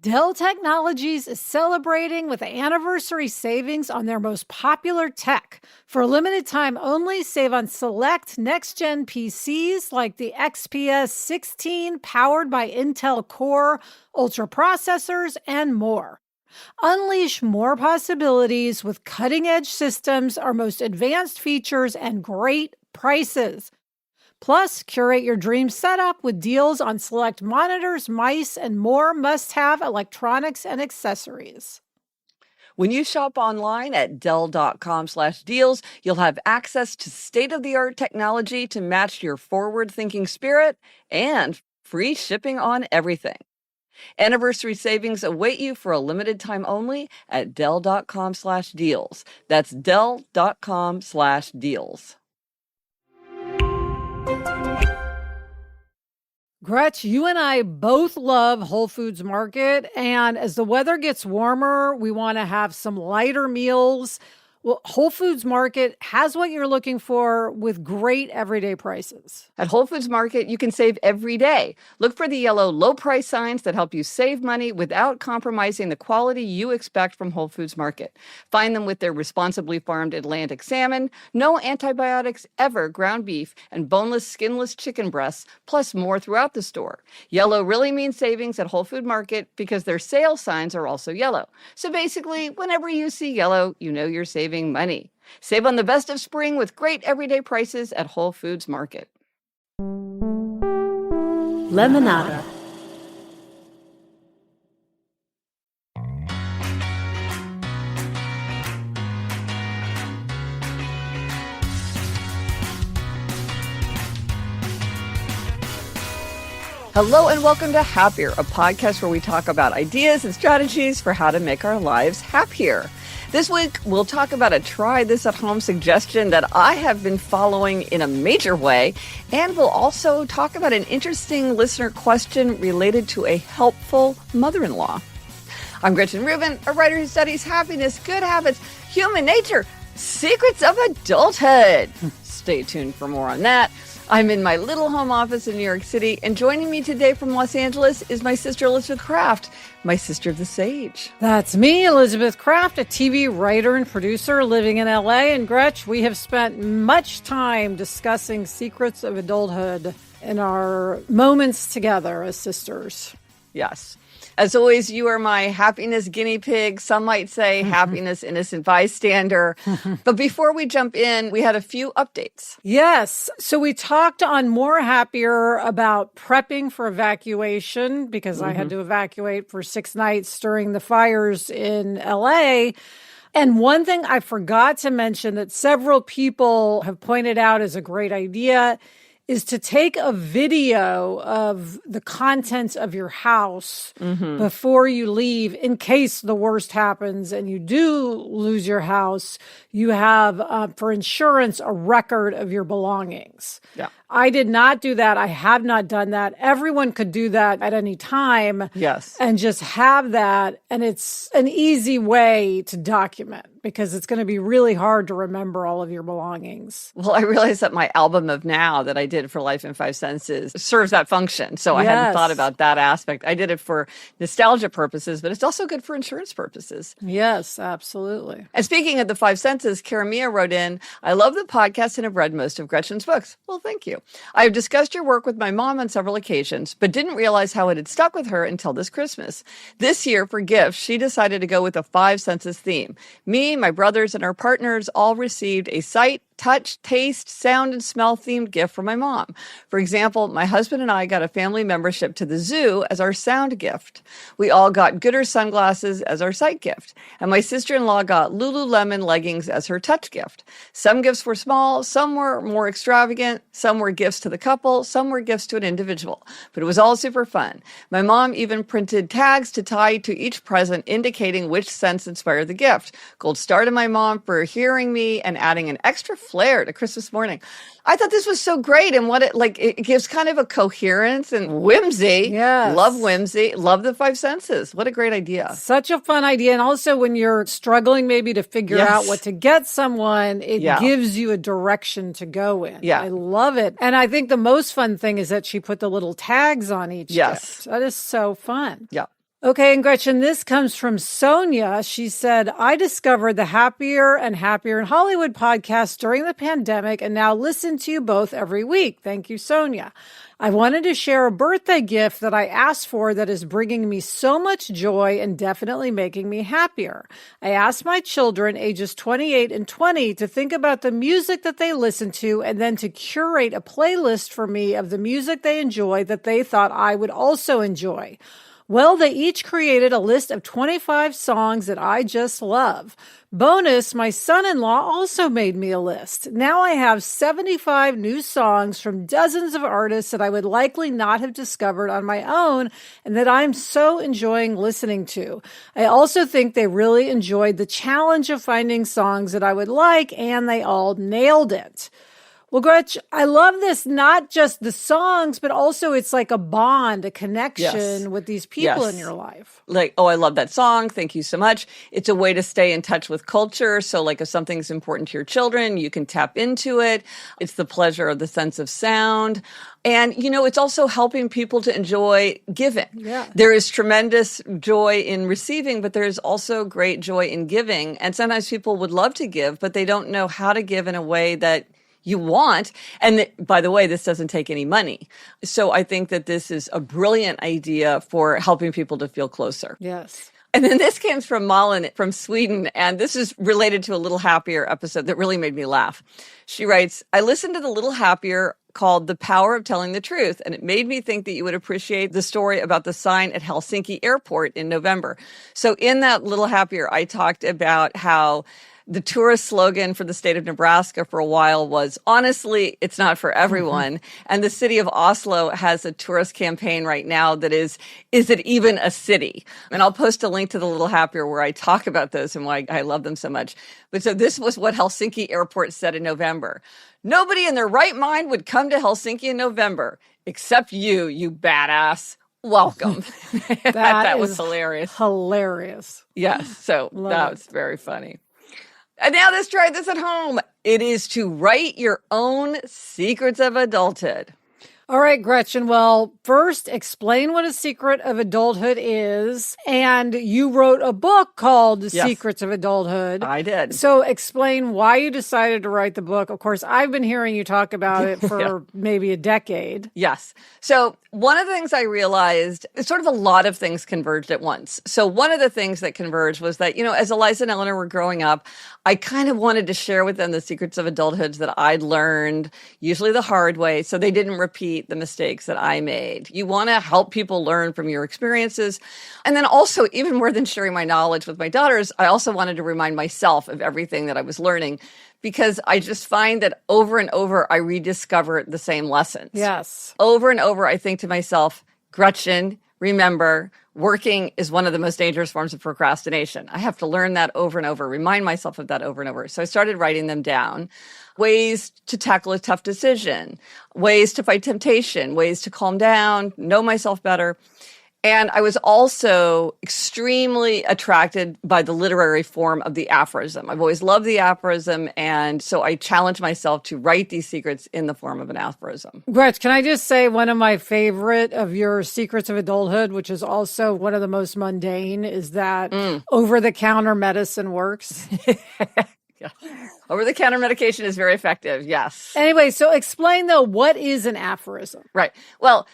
Dell Technologies is celebrating with anniversary savings on their most popular tech. For a limited time only, save on select next-gen PCs like the XPS 16 powered by Intel Core, Ultra processors, and more. Unleash more possibilities with cutting-edge systems, our most advanced features, and great prices. Plus, curate your dream setup with deals on select monitors, mice, and more must-have electronics and accessories. When you shop online at Dell.com/deals, you'll have access to state-of-the-art technology to match your forward-thinking spirit and free shipping on everything. Anniversary savings await you for a limited time only at Dell.com/deals. That's Dell.com/deals. Gretch, you and I both love Whole Foods Market, and as the weather gets warmer, we want to have some lighter meals. Well, Whole Foods Market has what you're looking for with great everyday prices. At Whole Foods Market, you can save every day. Look for the yellow low price signs that help you save money without compromising the quality you expect from Whole Foods Market. Find them with their responsibly farmed Atlantic salmon, no antibiotics ever ground beef, and boneless, skinless chicken breasts, plus more throughout the store. Yellow really means savings at Whole Food Market because their sale signs are also yellow. So basically, whenever you see yellow, you know you're saving money. Save on the best of spring with great everyday prices at Whole Foods Market. Lemonada. Hello and welcome to Happier, a podcast where we talk about ideas and strategies for how to make our lives happier. This week, we'll talk about a try this at home suggestion that I have been following in a major way. And we'll also talk about an interesting listener question related to a helpful mother-in-law. I'm Gretchen Rubin, a writer who studies happiness, good habits, human nature, secrets of adulthood. Stay tuned for more on that. I'm in my little home office in New York City, and joining me today from Los Angeles is my sister Elizabeth Kraft, my sister of the sage. That's me, Elizabeth Kraft, a TV writer and producer living in LA. And Gretch, we have spent much time discussing secrets of adulthood in our moments together as sisters. Yes. As always, you are my happiness guinea pig. Some might say happiness innocent bystander. But before we jump in, we had a few updates. Yes. So we talked on More Happier about prepping for evacuation because I had to evacuate for 6 nights during the fires in LA. And one thing I forgot to mention that several people have pointed out as a great idea is to take a video of the contents of your house before you leave in case the worst happens and you do lose your house. You have, for insurance, a record of your belongings. Yeah. I did not do that. I have not done that. Everyone could do that at any time. Yes. And just have that. And it's an easy way to document because it's going to be really hard to remember all of your belongings. Well, I realized that my album of now that I did for Life in 5 Senses serves that function. So I hadn't thought about that aspect. I did it for nostalgia purposes, but it's also good for insurance purposes. Yes, absolutely. And speaking of the 5 senses, Karamia wrote in, I love the podcast and have read most of Gretchen's books. Well, thank you. I have discussed your work with my mom on several occasions, but didn't realize how it had stuck with her until this Christmas. This year, for gifts, she decided to go with a 5 senses theme. Me, my brothers, and our partners all received a sight, touch, taste, sound, and smell themed gift from my mom. For example, my husband and I got a family membership to the zoo as our sound gift. We all got Gooder sunglasses as our sight gift. And my sister-in-law got Lululemon leggings as her touch gift. Some gifts were small, some were more extravagant, some were gifts to the couple, some were gifts to an individual. But it was all super fun. My mom even printed tags to tie to each present indicating which sense inspired the gift. Gold star to my mom for hearing me and adding an extra flair to Christmas morning. I thought this was so great, and it gives kind of a coherence and whimsy. Yes. Love whimsy. Love the 5 senses. What a great idea. Such a fun idea. And also when you're struggling maybe to figure out what to get someone, it gives you a direction to go in. Yeah. I love it. And I think the most fun thing is that she put the little tags on each gift. That is so fun. Yeah. Okay, and Gretchen, this comes from Sonia. She said, I discovered the Happier and Happier in Hollywood podcast during the pandemic and now listen to you both every week. Thank you, Sonia. I wanted to share a birthday gift that I asked for that is bringing me so much joy and definitely making me happier. I asked my children, ages 28 and 20, to think about the music that they listen to and then to curate a playlist for me of the music they enjoy that they thought I would also enjoy. Well, they each created a list of 25 songs that I just love. Bonus, my son-in-law also made me a list. Now I have 75 new songs from dozens of artists that I would likely not have discovered on my own and that I'm so enjoying listening to. I also think they really enjoyed the challenge of finding songs that I would like, and they all nailed it. Well, Gretch, I love this, not just the songs, but also it's like a bond, a connection with these people in your life. Like, oh, I love that song. Thank you so much. It's a way to stay in touch with culture. So like if something's important to your children, you can tap into it. It's the pleasure of the sense of sound. And, you know, it's also helping people to enjoy giving. Yeah. There is tremendous joy in receiving, but there's also great joy in giving. And sometimes people would love to give, but they don't know how to give in a way that you want. And by the way, this doesn't take any money. So I think that this is a brilliant idea for helping people to feel closer. Yes. And then this came from Malin from Sweden, and this is related to a Little Happier episode that really made me laugh. She writes, I listened to the Little Happier called The Power of Telling the Truth, and it made me think that you would appreciate the story about the sign at Helsinki Airport in November. So in that Little Happier, I talked about how the tourist slogan for the state of Nebraska for a while was, honestly, it's not for everyone. And the city of Oslo has a tourist campaign right now that is it even a city? And I'll post a link to the Little Happier where I talk about those and why I love them so much. But so this was what Helsinki Airport said in November. Nobody in their right mind would come to Helsinki in November, except you badass. Welcome. That was hilarious. Hilarious. Yes. So that was very funny. And now let's try this at home. It is to write your own secrets of adulthood. All right, Gretchen. Well, first, explain what a secret of adulthood is. And you wrote a book called Secrets of Adulthood. I did. So explain why you decided to write the book. Of course, I've been hearing you talk about it for maybe a decade. Yes. So one of the things I realized is sort of a lot of things converged at once. So one of the things that converged was that, you know, as Eliza and Eleanor were growing up, I kind of wanted to share with them the secrets of adulthood that I'd learned, usually the hard way, so they didn't repeat the mistakes that I made. You want to help people learn from your experiences. And then also, even more than sharing my knowledge with my daughters, I also wanted to remind myself of everything that I was learning, because I just find that over and over, I rediscover the same lessons. Yes. Over and over, I think to myself, Gretchen, remember, working is one of the most dangerous forms of procrastination. I have to learn that over and over, remind myself of that over and over. So I started writing them down. Ways to tackle a tough decision, ways to fight temptation, ways to calm down, know myself better. And I was also extremely attracted by the literary form of the aphorism. I've always loved the aphorism, and so I challenged myself to write these secrets in the form of an aphorism. Gretch, can I just say one of my favorite of your secrets of adulthood, which is also one of the most mundane, is that over-the-counter medicine works. Yeah. Over-the-counter medication is very effective, yes. Anyway, so explain, though, what is an aphorism? Right. Well,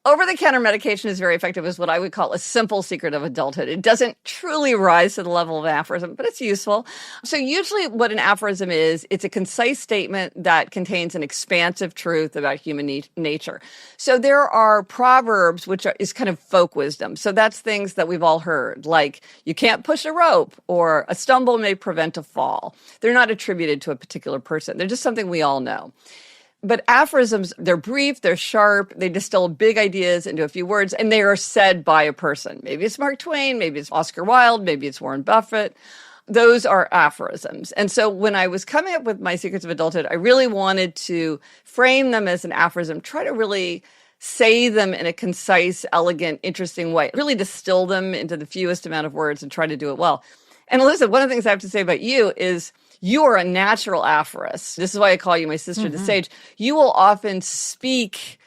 over-the-counter medication is very effective is what I would call a simple secret of adulthood. It doesn't truly rise to the level of an aphorism, but it's useful. So usually what an aphorism is, it's a concise statement that contains an expansive truth about human nature. So there are proverbs, which is kind of folk wisdom. So that's things that we've all heard, like you can't push a rope or a stumble may prevent a fall. They're not attributed to a particular person. They're just something we all know. But aphorisms, they're brief, they're sharp, they distill big ideas into a few words, and they are said by a person. Maybe it's Mark Twain, maybe it's Oscar Wilde, maybe it's Warren Buffett. Those are aphorisms. And so when I was coming up with my secrets of adulthood, I really wanted to frame them as an aphorism, try to really say them in a concise, elegant, interesting way, really distill them into the fewest amount of words and try to do it well. And Elizabeth, one of the things I have to say about you is you are a natural aphorist. This is why I call you my sister, the sage. You will often speak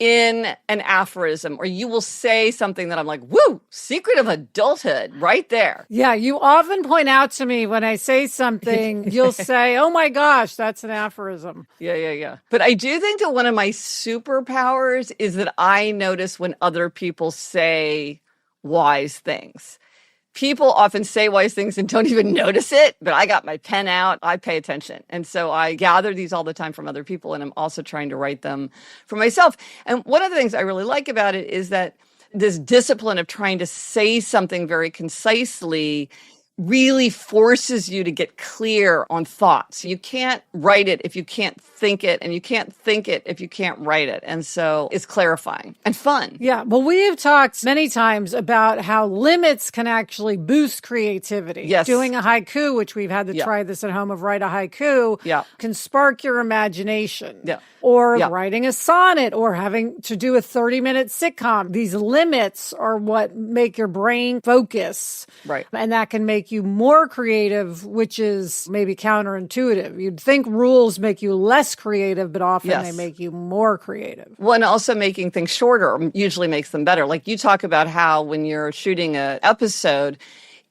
in an aphorism, or you will say something that I'm like, woo, secret of adulthood right there. Yeah, you often point out to me when I say something, you'll say, oh my gosh, that's an aphorism. Yeah. But I do think that one of my superpowers is that I notice when other people say wise things. People often say wise things and don't even notice it, but I got my pen out. I pay attention. And so I gather these all the time from other people, and I'm also trying to write them for myself. And one of the things I really like about it is that this discipline of trying to say something very concisely really forces you to get clear on thoughts. You can't write it if you can't think it, and you can't think it if you can't write it. And so it's clarifying and fun. Yeah. Well, we have talked many times about how limits can actually boost creativity. Yes. Doing a haiku, which we've had to try this at home of write a haiku, can spark your imagination. Yeah. Or writing a sonnet, or having to do a 30-minute sitcom. These limits are what make your brain focus. Right. And that can make you more creative, which is maybe counterintuitive. You'd think rules make you less creative, but often they make you more creative. Well, and also making things shorter usually makes them better. Like you talk about how when you're shooting an episode,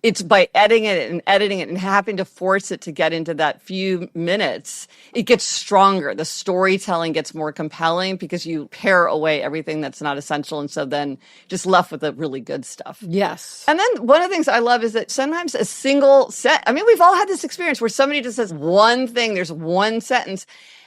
it's by editing it and having to force it to get into that few minutes, it gets stronger. The storytelling gets more compelling because you pare away everything that's not essential. And so then just left with the really good stuff. Yes. And then one of the things I love is that sometimes a single we've all had this experience where somebody just says one thing, there's one sentence,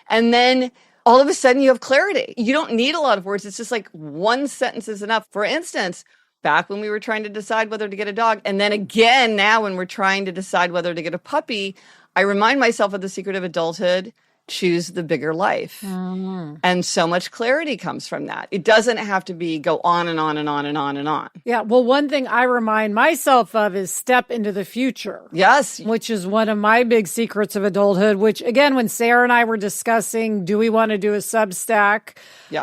and then all of a sudden you have clarity. You don't need a lot of words. It's just like one sentence is enough. For instance, back when we were trying to decide whether to get a dog, and then again now when we're trying to decide whether to get a puppy, I remind myself of the secret of adulthood: choose the bigger life. Mm-hmm. And so much clarity comes from that. It doesn't have to be go on and on and on and on and on. Yeah. Well, one thing I remind myself of is step into the future. Yes. Which is one of my big secrets of adulthood, which again, when Sarah and I were discussing, do we want to do a Substack,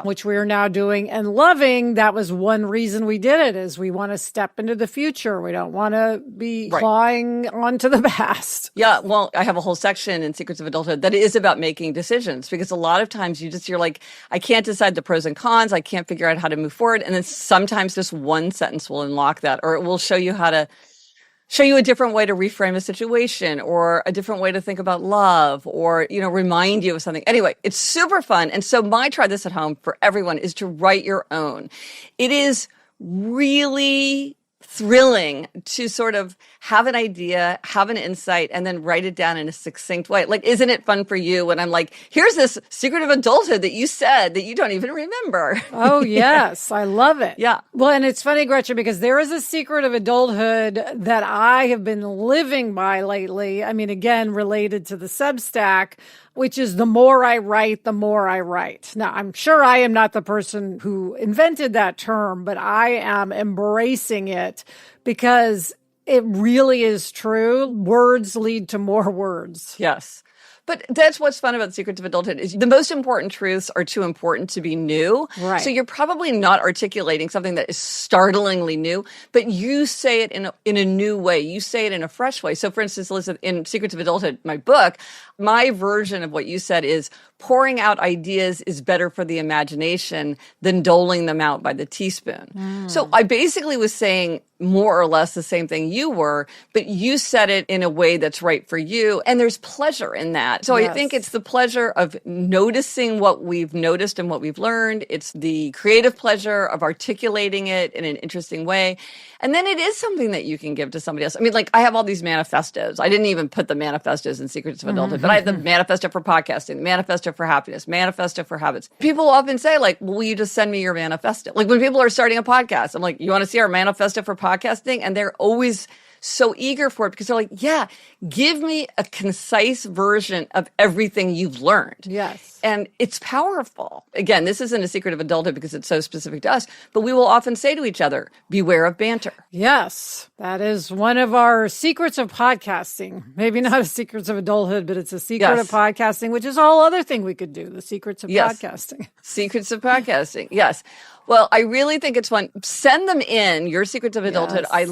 which we are now doing and loving, that was one reason we did it, is we want to step into the future. We don't want to be clawing onto the past. Yeah. Well, I have a whole section in Secrets of Adulthood that is about making decisions, because a lot of times you're like, I can't decide the pros and cons. I can't figure out how to move forward. And then sometimes just one sentence will unlock that, or it will show you a different way to reframe a situation, or a different way to think about love, or, remind you of something. Anyway, it's super fun. And so my try this at home for everyone is to write your own. It is really thrilling to sort of have an idea, have an insight, and then write it down in a succinct way. Like, isn't it fun for you when I'm like, here's this secret of adulthood that you said that you don't even remember? Oh, yes. I love it. Yeah. Well, and it's funny, Gretchen, because there is a secret of adulthood that I have been living by lately. I mean, again, related to the Substack, which is the more I write, the more I write. Now, I'm sure I am not the person who invented that term, but I am embracing it because it really is true. Words lead to more words. Yes. But that's what's fun about Secrets of Adulthood is the most important truths are too important to be new. Right. So you're probably not articulating something that is startlingly new, but you say it in a new way. You say it in a fresh way. So for instance, Elizabeth, in Secrets of Adulthood, my book, my version of what you said is pouring out ideas is better for the imagination than doling them out by the teaspoon. So I basically was saying more or less the same thing you were, but you said it in a way that's right for you. And there's pleasure in that. So I think it's the pleasure of noticing what we've noticed and what we've learned. It's the creative pleasure of articulating it in an interesting way. And then it is something that you can give to somebody else. I mean, like, I have all these manifestos. I didn't even put the manifestos in Secrets of Adulthood, but I have the manifesto for podcasting, the manifesto for happiness, manifesto for habits. People often say, like, well, will you just send me your manifesto? Like, when people are starting a podcast, I'm like, you want to see our manifesto for podcasting? And they're always so eager for it because they're like, yeah, give me a concise version of everything you've learned. Yes. And it's powerful. Again, this isn't a secret of adulthood because it's so specific to us, but we will often say to each other, beware of banter. Yes, that is one of our secrets of podcasting. Maybe not a secrets of adulthood, but it's a secret of podcasting, which is a whole other thing we could do, the secrets of podcasting. Secrets of podcasting, yes. Well, I really think it's fun. Send them in, your secrets of adulthood. Yes.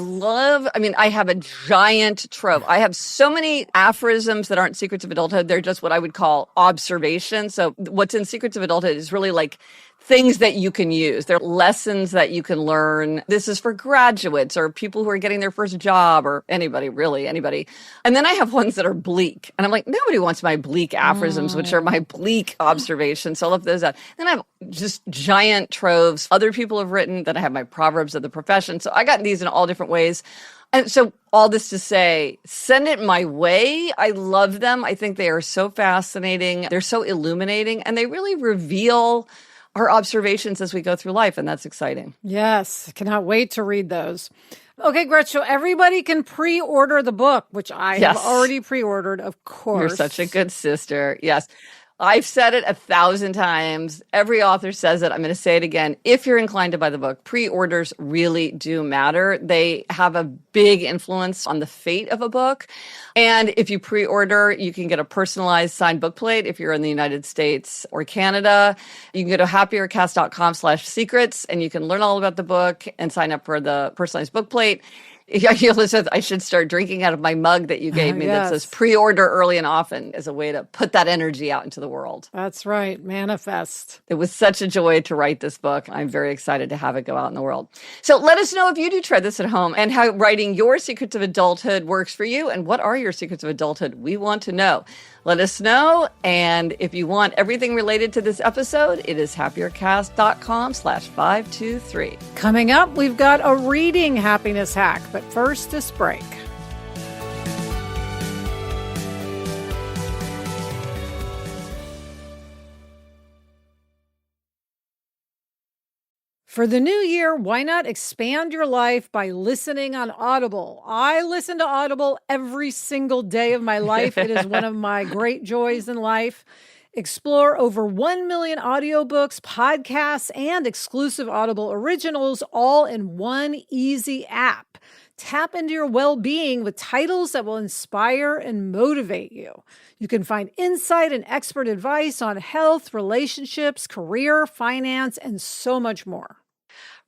I have a giant trove. I have so many aphorisms that aren't secrets of adulthood. They're just what I would call observations. So what's in Secrets of Adulthood is really like things that you can use. They're lessons that you can learn. This is for graduates or people who are getting their first job or anybody, really anybody. And then I have ones that are bleak. And I'm like, nobody wants my bleak aphorisms, which are my bleak observations. So I love those out. Then I have just giant troves other people have written. Then I have my Proverbs of the profession. So I got these in all different ways. And so all this to say, send it my way. I love them. I think they are so fascinating. They're so illuminating, and they really reveal our observations as we go through life, and that's exciting. Yes, cannot wait to read those. Okay, Gretchen, so everybody can pre-order the book, which I have already pre-ordered, of course. You're such a good sister. Yes. I've said it 1,000 times. Every author says it. I'm going to say it again. If you're inclined to buy the book, pre-orders really do matter. They have a big influence on the fate of a book. And if you pre-order, you can get a personalized signed bookplate if you're in the United States or Canada. You can go to happiercast.com/secrets and you can learn all about the book and sign up for the personalized bookplate. Yeah, Elizabeth, I should start drinking out of my mug that you gave me that says pre-order early and often as a way to put that energy out into the world. That's right. Manifest. It was such a joy to write this book. I'm very excited to have it go out in the world. So let us know if you do try this at home and how writing your secrets of adulthood works for you. And what are your secrets of adulthood? We want to know. Let us know. And if you want everything related to this episode, it is happiercast.com/523. Coming up, we've got a reading happiness hack. But first, this break. For the new year, why not expand your life by listening on Audible? I listen to Audible every single day of my life. It is one of my great joys in life. Explore over 1 million audiobooks, podcasts, and exclusive Audible originals all in one easy app. Tap into your well-being with titles that will inspire and motivate you. You can find insight and expert advice on health, relationships, career, finance, and so much more.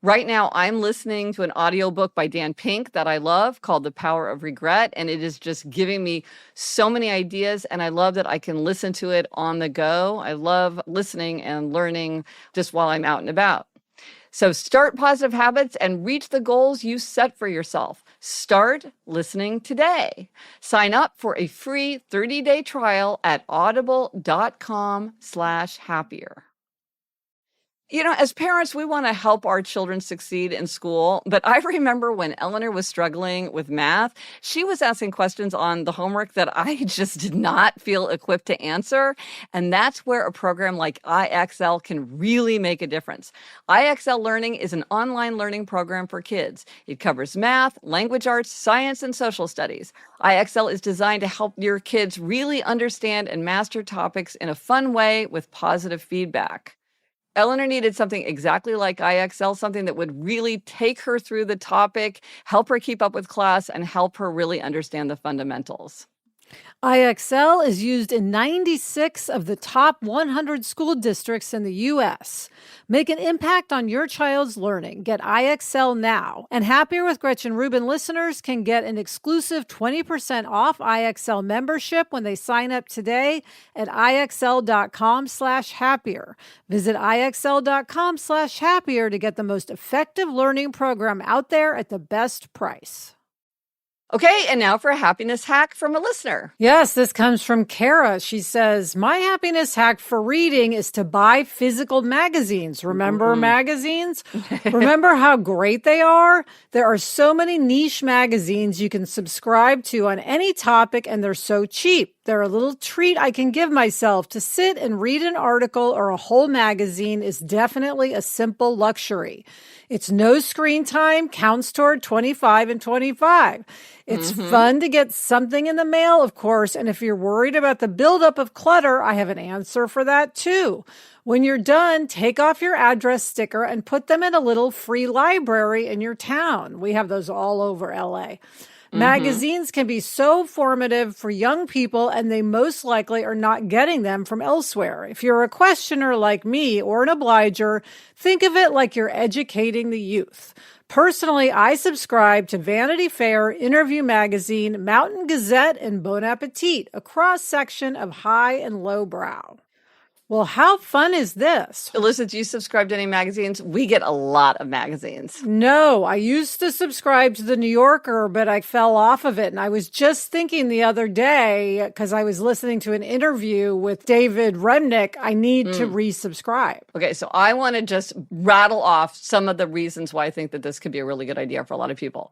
Right now, I'm listening to an audiobook by Dan Pink that I love called The Power of Regret, and it is just giving me so many ideas, and I love that I can listen to it on the go. I love listening and learning just while I'm out and about. So start positive habits and reach the goals you set for yourself. Start listening today. Sign up for a free 30-day trial at audible.com/happier. You know, as parents, we want to help our children succeed in school. But I remember when Eleanor was struggling with math, she was asking questions on the homework that I just did not feel equipped to answer. And that's where a program like IXL can really make a difference. IXL Learning is an online learning program for kids. It covers math, language arts, science, and social studies. IXL is designed to help your kids really understand and master topics in a fun way with positive feedback. Eleanor needed something exactly like IXL, something that would really take her through the topic, help her keep up with class, and help her really understand the fundamentals. IXL is used in 96 of the top 100 school districts in the U.S. Make an impact on your child's learning. Get IXL now. And Happier with Gretchen Rubin listeners can get an exclusive 20% off IXL membership when they sign up today at IXL.com/happier. Visit IXL.com/happier to get the most effective learning program out there at the best price. Okay, and now for a happiness hack from a listener. Yes, this comes from Kara. She says, my happiness hack for reading is to buy physical magazines. Remember magazines? Remember how great they are? There are so many niche magazines you can subscribe to on any topic, and they're so cheap. They're a little treat I can give myself. To sit and read an article or a whole magazine is definitely a simple luxury. It's no screen time, counts toward 25 and 25. It's fun to get something in the mail, of course, and if you're worried about the buildup of clutter, I have an answer for that too. When you're done, take off your address sticker and put them in a little free library in your town. We have those all over LA. Magazines can be so formative for young people, and they most likely are not getting them from elsewhere. If you're a questioner like me or an obliger, think of it like you're educating the youth. Personally, I subscribe to Vanity Fair, Interview Magazine, Mountain Gazette, and Bon Appetit, a cross-section of high and low brow. Well, how fun is this? Alyssa, do you subscribe to any magazines? We get a lot of magazines. No, I used to subscribe to the New Yorker, but I fell off of it. And I was just thinking the other day, because I was listening to an interview with David Remnick, I need to resubscribe. Okay, so I want to just rattle off some of the reasons why I think that this could be a really good idea for a lot of people.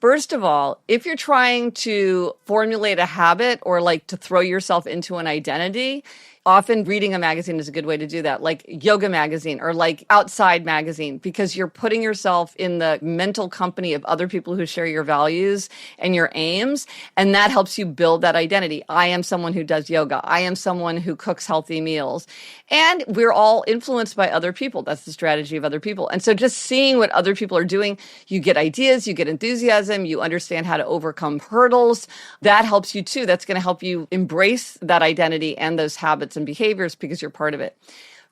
First of all, if you're trying to formulate a habit or like to throw yourself into an identity, often reading a magazine is a good way to do that, like Yoga Magazine or like Outside Magazine, because you're putting yourself in the mental company of other people who share your values and your aims, and that helps you build that identity. I am someone who does yoga. I am someone who cooks healthy meals. And we're all influenced by other people. That's the strategy of other people. And so just seeing what other people are doing, you get ideas, you get enthusiasm, you understand how to overcome hurdles. That helps you too. That's going to help you embrace that identity and those habits and behaviors because you're part of it.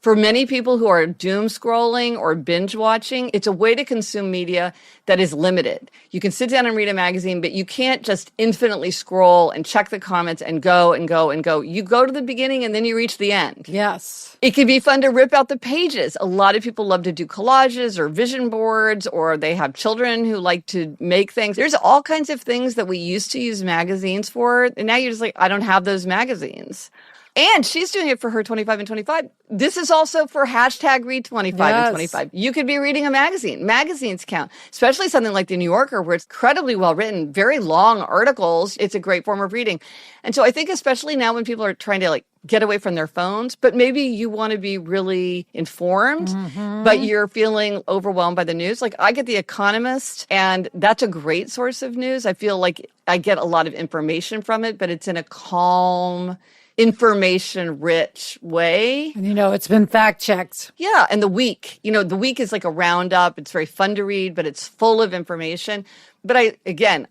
For many people who are doom scrolling or binge watching, it's a way to consume media that is limited. You can sit down and read a magazine, but you can't just infinitely scroll and check the comments and go and go and go. You go to the beginning and then you reach the end. Yes. It can be fun to rip out the pages. A lot of people love to do collages or vision boards, or they have children who like to make things. There's all kinds of things that we used to use magazines for. And now you're just like, I don't have those magazines. And she's doing it for her 25 and 25. This is also for hashtag read 25 and 25. You could be reading a magazine. Magazines count, especially something like the New Yorker, where it's incredibly well written, very long articles. It's a great form of reading. And so I think especially now when people are trying to like get away from their phones, but maybe you want to be really informed, but you're feeling overwhelmed by the news. Like I get The Economist, and that's a great source of news. I feel like I get a lot of information from it, but it's in a calm, information-rich way. And it's been fact-checked. Yeah, and The Week. The Week is like a roundup. It's very fun to read, but it's full of information. But I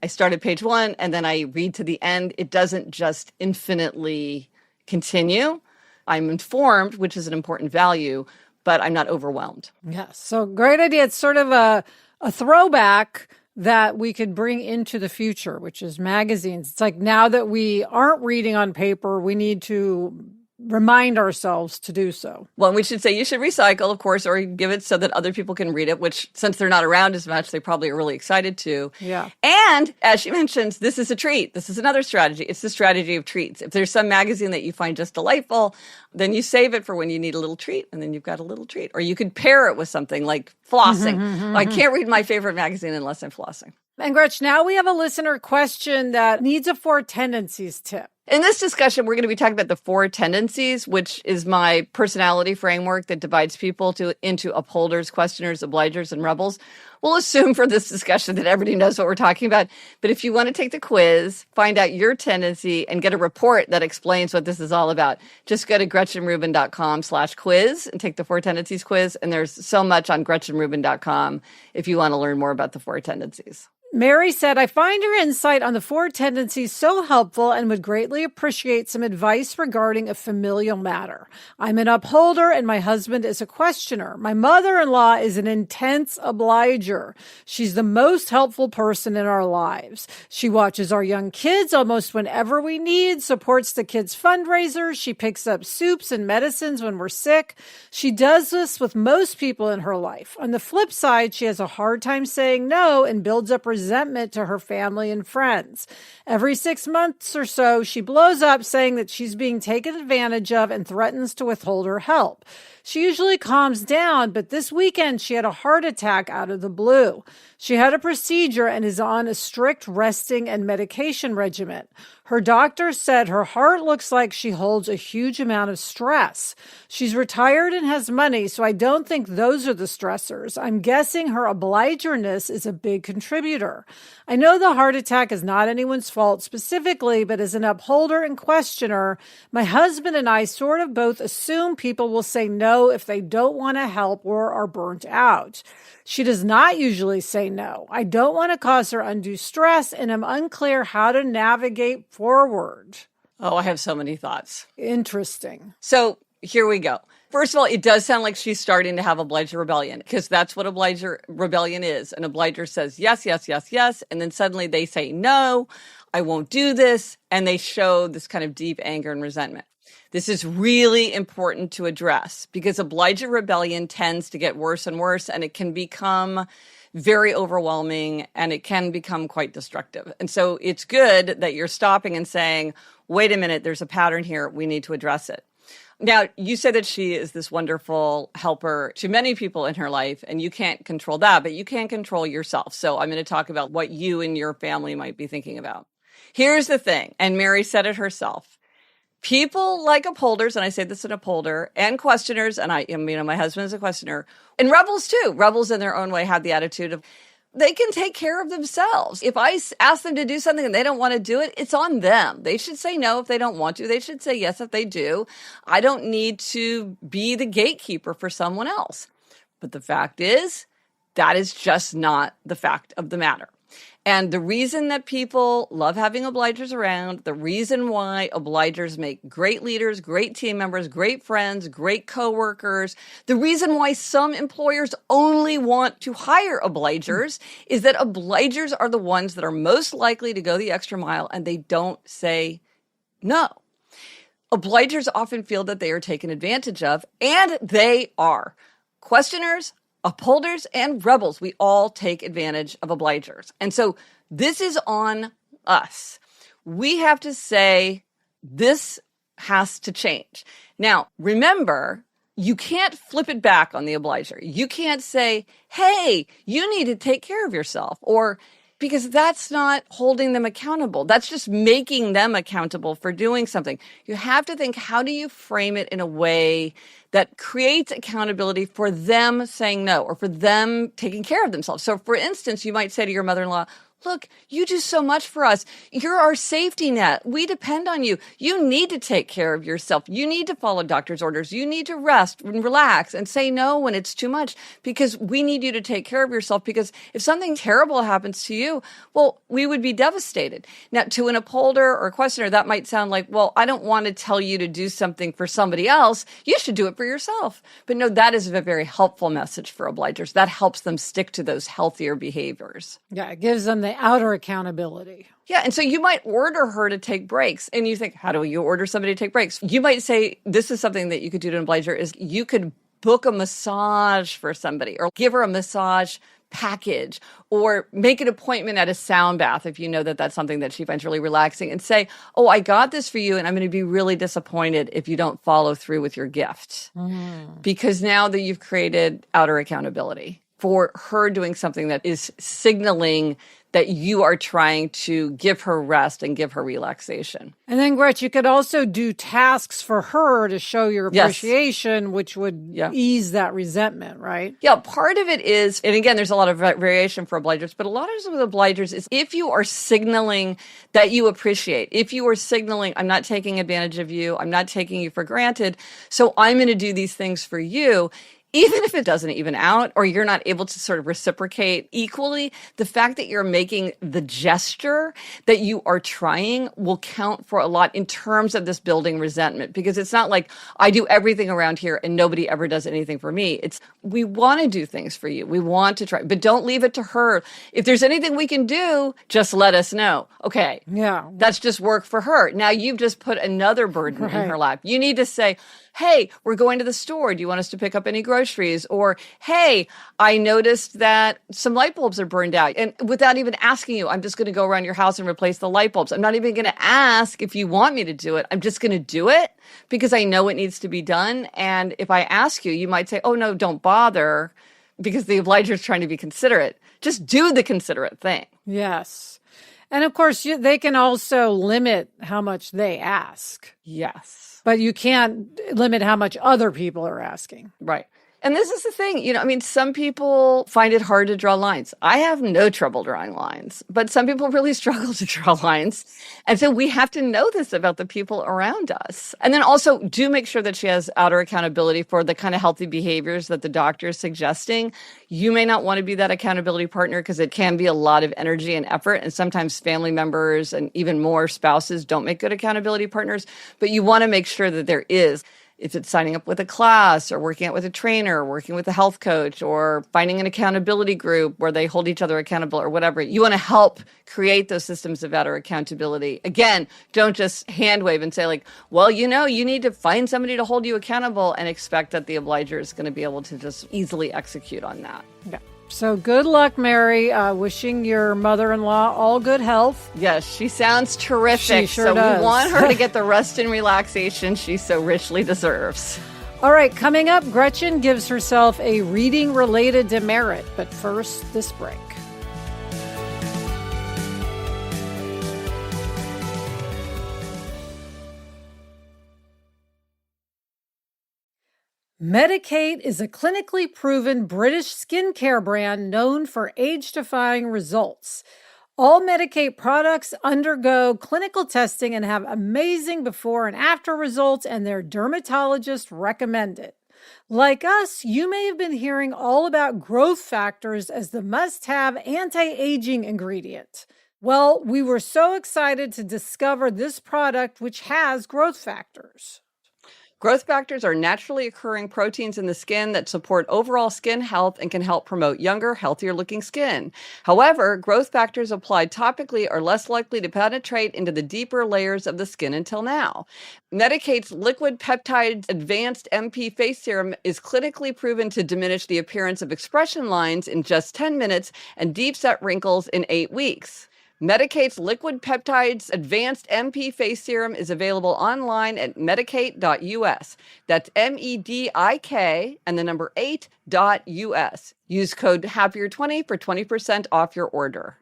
started page 1, and then I read to the end. It doesn't just infinitely continue. I'm informed, which is an important value, but I'm not overwhelmed. Yes, so great idea. It's sort of a throwback that we could bring into the future, which is magazines. It's like now that we aren't reading on paper, we need to remind ourselves to do so. Well, we should say you should recycle, of course, or give it so that other people can read it, which since they're not around as much, they probably are really excited to. Yeah. And as she mentions, this is a treat. This is another strategy. It's the strategy of treats. If there's some magazine that you find just delightful, then you save it for when you need a little treat, and then you've got a little treat. Or you could pair it with something like flossing. I can't read my favorite magazine unless I'm flossing. And Gretch, now we have a listener question that needs a Four Tendencies tip. In this discussion, we're going to be talking about the Four Tendencies, which is my personality framework that divides people into upholders, questioners, obligers, and rebels. We'll assume for this discussion that everybody knows what we're talking about. But if you want to take the quiz, find out your tendency, and get a report that explains what this is all about, just go to GretchenRubin.com/quiz and take the Four Tendencies quiz. And there's so much on GretchenRubin.com if you want to learn more about the Four Tendencies. Mary said, I find your insight on the Four Tendencies so helpful and would greatly appreciate some advice regarding a familial matter. I'm an upholder and my husband is a questioner. My mother-in-law is an intense obliger. She's the most helpful person in our lives. She watches our young kids almost whenever we need, supports the kids' fundraisers. She picks up soups and medicines when we're sick. She does this with most people in her life. On the flip side, she has a hard time saying no and builds up resentment to her family and friends. Every 6 months or so, she blows up saying that she's being taken advantage of and threatens to withhold her help. She usually calms down, but this weekend she had a heart attack out of the blue. She had a procedure and is on a strict resting and medication regimen. Her doctor said her heart looks like she holds a huge amount of stress. She's retired and has money, so I don't think those are the stressors. I'm guessing her obligerness is a big contributor. I know the heart attack is not anyone's fault specifically, but as an upholder and questioner, my husband and I sort of both assume people will say no if they don't want to help or are burnt out. She does not usually say no. I don't want to cause her undue stress, and I'm unclear how to navigate forward. Oh, I have so many thoughts. Interesting. So here we go. First of all, it does sound like she's starting to have obliger rebellion, because that's what obliger rebellion is. An obliger says yes, yes, yes, yes, and then suddenly they say no, I won't do this, and they show this kind of deep anger and resentment. This is really important to address because obliger rebellion tends to get worse and worse, and it can become very overwhelming, and it can become quite destructive. And so it's good that you're stopping and saying, wait a minute, there's a pattern here, we need to address it. Now, you said that she is this wonderful helper to many people in her life, and you can't control that, but you can control yourself. So I'm going to talk about what you and your family might be thinking about. Here's the thing, and Mary said it herself. People like upholders, and I say this in upholder, and questioners, and my husband is a questioner, and rebels too. Rebels in their own way have the attitude of, they can take care of themselves. If I ask them to do something and they don't want to do it, it's on them. They should say no if they don't want to. They should say yes if they do. I don't need to be the gatekeeper for someone else. But the fact is, that is just not the fact of the matter. And the reason that people love having obligers around, the reason why obligers make great leaders, great team members, great friends, great coworkers, the reason why some employers only want to hire obligers is that obligers are the ones that are most likely to go the extra mile, and they don't say no. Obligers often feel that they are taken advantage of, and they are. Questioners, upholders, and rebels, we all take advantage of obligers. And so this is on us. We have to say, this has to change. Now, remember, you can't flip it back on the obliger. You can't say, hey, you need to take care of yourself, or because that's not holding them accountable. That's just making them accountable for doing something. You have to think, how do you frame it in a way that creates accountability for them saying no, or for them taking care of themselves? So for instance, you might say to your mother-in-law, look, you do so much for us. You're our safety net. We depend on you. You need to take care of yourself. You need to follow doctor's orders. You need to rest and relax and say no when it's too much, because we need you to take care of yourself, because if something terrible happens to you, well, we would be devastated. Now, to an upholder or a questioner, that might sound like, well, I don't want to tell you to do something for somebody else. You should do it for yourself. But no, that is a very helpful message for obligers. That helps them stick to those healthier behaviors. Yeah, it gives them the outer accountability. Yeah, and so you might order her to take breaks, and you think, how do you order somebody to take breaks? You might say, this is something that you could do to an obliger, is you could book a massage for somebody, or give her a massage package, or make an appointment at a sound bath if you know that that's something that she finds really relaxing, and say, oh, I got this for you, and I'm going to be really disappointed if you don't follow through with your gift. Because now that you've created outer accountability for her doing something that is signaling that you are trying to give her rest and give her relaxation. And then, Gretch, you could also do tasks for her to show your appreciation, which would ease that resentment, right? Yeah, part of it is, and again, there's a lot of variation for obligers, but a lot of it with obligers is if you are signaling that you appreciate, if you are signaling, I'm not taking advantage of you, I'm not taking you for granted, so I'm going to do these things for you, even if it doesn't even out, or you're not able to sort of reciprocate equally, the fact that you're making the gesture that you are trying will count for a lot in terms of this building resentment. Because it's not like, I do everything around here and nobody ever does anything for me. It's, we want to do things for you. We want to try, but don't leave it to her. If there's anything we can do, just let us know. Okay. Yeah. That's just work for her. Now you've just put another burden in her lap. You need to say, hey, we're going to the store. Do you want us to pick up any groceries? Or, hey, I noticed that some light bulbs are burned out. And without even asking you, I'm just going to go around your house and replace the light bulbs. I'm not even going to ask if you want me to do it. I'm just going to do it because I know it needs to be done. And if I ask you, you might say, oh, no, don't bother, because the obliger is trying to be considerate. Just do the considerate thing. Yes. And of course, they can also limit how much they ask. Yes. But you can't limit how much other people are asking. Right. And this is the thing, some people find it hard to draw lines. I have no trouble drawing lines, but some people really struggle to draw lines. And so we have to know this about the people around us. And then also do make sure that she has outer accountability for the kind of healthy behaviors that the doctor is suggesting. You may not want to be that accountability partner because it can be a lot of energy and effort. And sometimes family members and even more spouses don't make good accountability partners, but you want to make sure that there is. Is it signing up with a class or working out with a trainer, working with a health coach, or finding an accountability group where they hold each other accountable or whatever? You want to help create those systems of better accountability. Again, don't just hand wave and say like, well, you need to find somebody to hold you accountable and expect that the Obliger is going to be able to just easily execute on that. Yeah. So good luck, Mary. Wishing your mother-in-law all good health. Yes, she sounds terrific. She sure does. We want her to get the rest and relaxation she so richly deserves. All right, coming up, Gretchen gives herself a reading-related demerit. But first, this break. Medik8 is a clinically proven British skincare brand known for age-defying results. All Medik8 products undergo clinical testing and have amazing before and after results, and their dermatologist recommend it. Like us, you may have been hearing all about growth factors as the must-have anti-aging ingredient. Well, we were so excited to discover this product which has growth factors. Growth factors are naturally occurring proteins in the skin that support overall skin health and can help promote younger, healthier-looking skin. However, growth factors applied topically are less likely to penetrate into the deeper layers of the skin until now. Medik8's liquid peptides advanced MP face serum is clinically proven to diminish the appearance of expression lines in just 10 minutes and deep-set wrinkles in 8 weeks. Medik8's Liquid Peptides Advanced MP Face Serum is available online at medik8.us. That's MEDIK and the number 8.us. Use code HAPPIER20 for 20% off your order.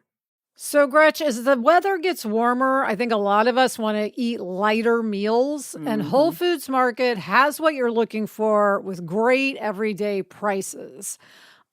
So, Gretch, as the weather gets warmer, I think a lot of us want to eat lighter meals, and Whole Foods Market has what you're looking for with great everyday prices.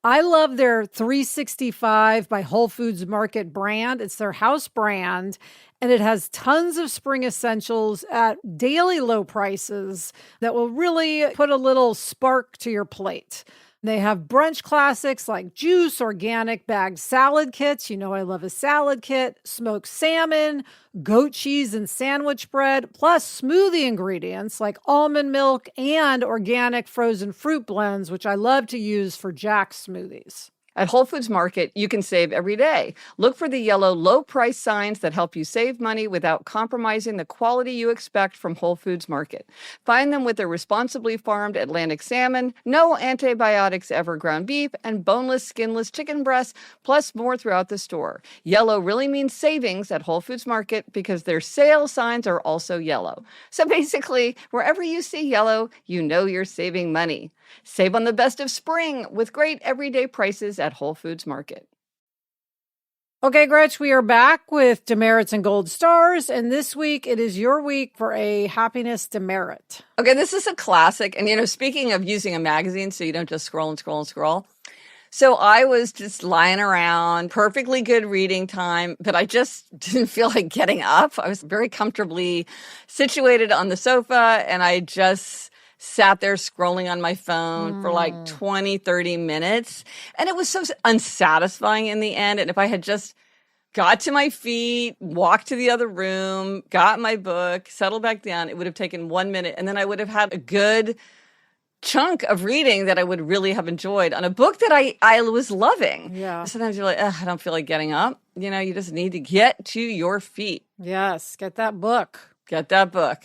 I love their 365 by Whole Foods Market brand. It's their house brand, and it has tons of spring essentials at daily low prices that will really put a little spark to your plate. They have brunch classics like juice, organic bagged salad kits. You know I love a salad kit, smoked salmon, goat cheese and sandwich bread, plus smoothie ingredients like almond milk and organic frozen fruit blends, which I love to use for Jack's smoothies. At Whole Foods Market, you can save every day. Look for the yellow low price signs that help you save money without compromising the quality you expect from Whole Foods Market. Find them with their responsibly farmed Atlantic salmon, no antibiotics ever ground beef, and boneless, skinless chicken breasts, plus more throughout the store. Yellow really means savings at Whole Foods Market because their sale signs are also yellow. So basically, wherever you see yellow, you know you're saving money. Save on the best of spring with great everyday prices at Whole Foods Market. Okay, Gretch, we are back with demerits and gold stars, and this week it is your week for a happiness demerit. Okay, this is a classic. And, speaking of using a magazine so you don't just scroll and scroll and scroll. So I was just lying around, perfectly good reading time, but I just didn't feel like getting up. I was very comfortably situated on the sofa, and I just sat there scrolling on my phone for like 20, 30 minutes. And it was so unsatisfying in the end. And if I had just got to my feet, walked to the other room, got my book, settled back down, it would have taken 1 minute. And then I would have had a good chunk of reading that I would really have enjoyed on a book that I was loving. Yeah. Sometimes you're like, I don't feel like getting up. You just need to get to your feet. Yes, get that book. Get that book.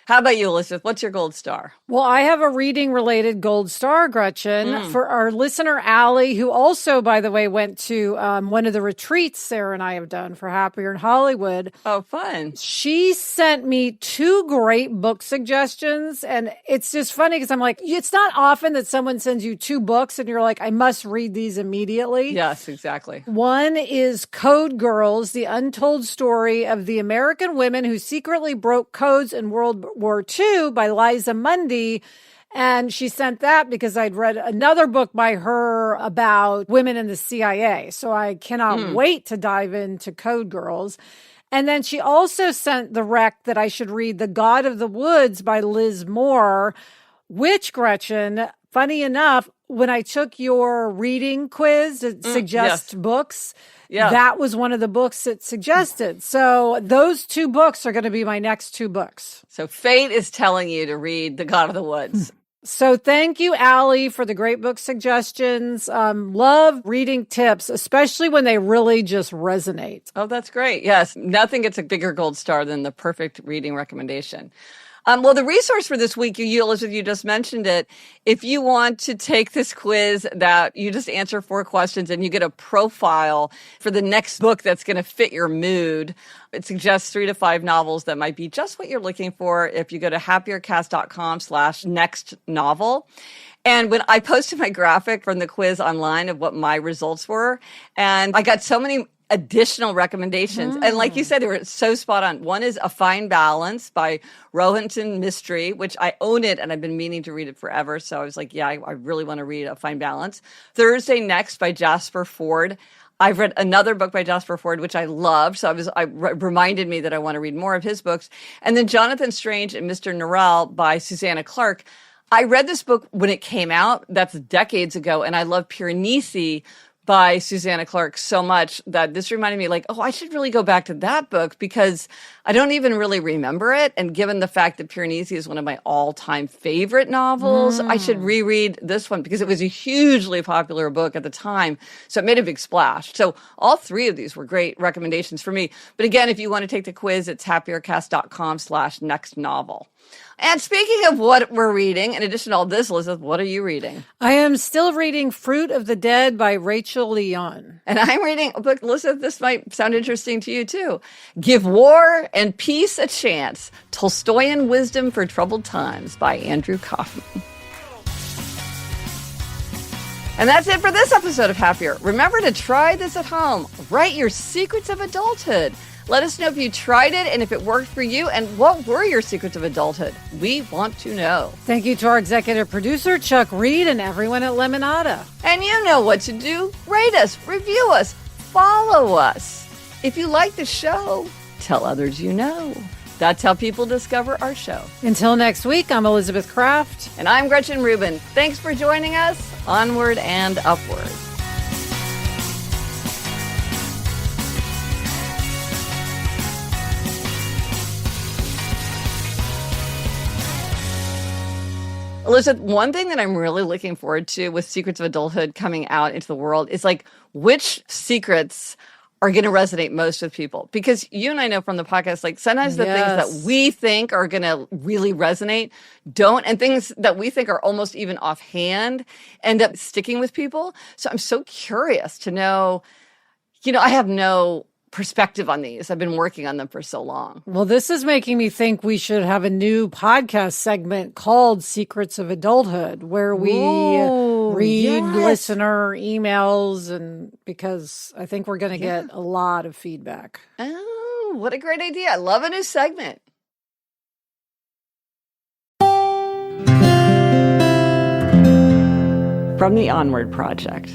How about you, Elizabeth? What's your gold star? Well, I have a reading-related gold star, Gretchen, for our listener, Allie, who also, by the way, went to one of the retreats Sarah and I have done for Happier in Hollywood. Oh, fun. She sent me 2 great book suggestions, and it's just funny because I'm like, it's not often that someone sends you 2 books and you're like, I must read these immediately. Yes, exactly. One is Code Girls, the untold story of the American women who secretly broke codes in World War II by Liza Mundy. And she sent that because I'd read another book by her about women in the CIA. So I cannot wait to dive into Code Girls. And then she also sent the rec that I should read The God of the Woods by Liz Moore, which, Gretchen, funny enough, when I took your reading quiz to suggest books, that was one of the books it suggested. So those 2 books are going to be my next 2 books. So fate is telling you to read The God of the Woods. So thank you, Allie, for the great book suggestions. Love reading tips, especially when they really just resonate. Oh, that's great. Yes. Nothing gets a bigger gold star than the perfect reading recommendation. Well, the resource for this week, Elizabeth, you just mentioned it. If you want to take this quiz that you just answer 4 questions and you get a profile for the next book that's going to fit your mood, it suggests 3 to 5 novels that might be just what you're looking for if you go to happiercast.com/next novel. And when I posted my graphic from the quiz online of what my results were, and I got so many additional recommendations. And like you said, they were so spot on. One is A Fine Balance by Rohinton Mystery, which I own it and I've been meaning to read it forever. So I was like, I really want to read A Fine Balance. Thursday Next by Jasper Fforde. I've read another book by Jasper Fforde, which I loved. So reminded me that I want to read more of his books. And then Jonathan Strange and Mr. Norrell by Susanna Clarke. I read this book when it came out. That's decades ago. And I love Piranesi by Susanna Clarke so much that this reminded me I should really go back to that book because I don't even really remember it. And given the fact that Piranesi is one of my all-time favorite novels, I should reread this one because it was a hugely popular book at the time. So it made a big splash. So all 3 of these were great recommendations for me. But again, if you want to take the quiz, it's happiercast.com/next novel. And speaking of what we're reading, in addition to all this, Elizabeth, what are you reading? I am still reading Fruit of the Dead by Rachel Leon. And I'm reading a book, Elizabeth, this might sound interesting to you too. Give War and Peace a Chance, Tolstoyan Wisdom for Troubled Times by Andrew Kaufman. And that's it for this episode of Happier. Remember to try this at home. Write your secrets of adulthood. Let us know if you tried it and if it worked for you and what were your secrets of adulthood. We want to know. Thank you to our executive producer, Chuck Reed, and everyone at Lemonada. And you know what to do. Rate us, review us, follow us. If you like the show, tell others you know. That's how people discover our show. Until next week, I'm Elizabeth Kraft. And I'm Gretchen Rubin. Thanks for joining us. Onward and upward. Elizabeth, one thing that I'm really looking forward to with Secrets of Adulthood coming out into the world is which secrets are going to resonate most with people. Because you and I know from the podcast, sometimes the things that we think are going to really resonate don't, and things that we think are almost even offhand end up sticking with people. So I'm so curious to know, I have no perspective on these. I've been working on them for so long. Well, this is making me think we should have a new podcast segment called Secrets of Adulthood, where we read listener emails, and because I think we're going to get a lot of feedback. Oh, what a great idea. I love a new segment. From the Onward Project.